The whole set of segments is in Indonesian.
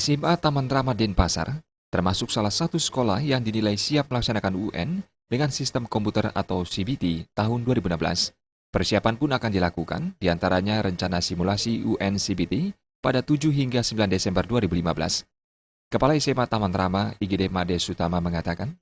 SMA Taman Rama Denpasar termasuk salah satu sekolah yang dinilai siap melaksanakan UN dengan sistem komputer atau CBT tahun 2016. Persiapan pun akan dilakukan, diantaranya rencana simulasi UN CBT pada 7 hingga 9 Desember 2015. Kepala SMA Taman Rama, IGD Made Sutama mengatakan,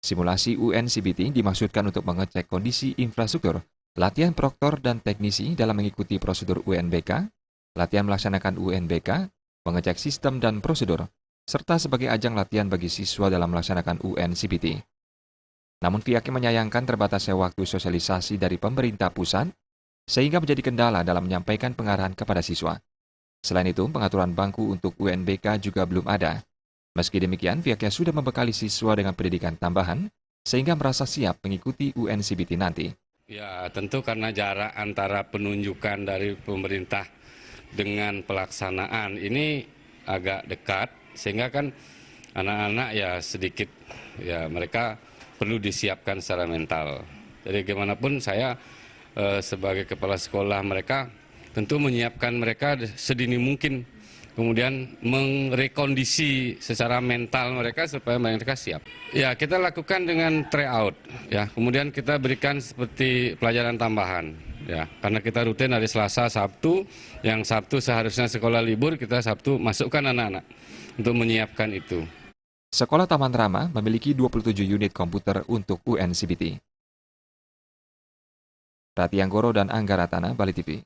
simulasi UN CBT dimaksudkan untuk mengecek kondisi infrastruktur, latihan proktor dan teknisi dalam mengikuti prosedur UNBK, latihan melaksanakan UNBK, mengecek sistem dan prosedur, serta sebagai ajang latihan bagi siswa dalam melaksanakan UN CBT. Namun pihaknya menyayangkan terbatasnya waktu sosialisasi dari pemerintah pusat, sehingga menjadi kendala dalam menyampaikan pengarahan kepada siswa. Selain itu, pengaturan bangku untuk UNBK juga belum ada. Meski demikian, pihaknya sudah membekali siswa dengan pendidikan tambahan, sehingga merasa siap mengikuti UN CBT nanti. Ya, tentu karena jarak antara penunjukan dari pemerintah dengan pelaksanaan ini agak dekat, sehingga kan anak-anak ya sedikit, ya mereka perlu disiapkan secara mental. Jadi gimana pun saya sebagai kepala sekolah mereka tentu menyiapkan mereka sedini mungkin, kemudian merekondisi secara mental mereka supaya mereka siap. Ya, kita lakukan dengan tryout, ya. Kemudian kita berikan seperti pelajaran tambahan, ya. Karena kita rutin hari Selasa, Sabtu, yang Sabtu seharusnya sekolah libur, kita Sabtu masukkan anak-anak untuk menyiapkan itu. Sekolah Taman Rama memiliki 27 unit komputer untuk UN CBT. Rati Anggoro dan Angga Ratana, Bali TV.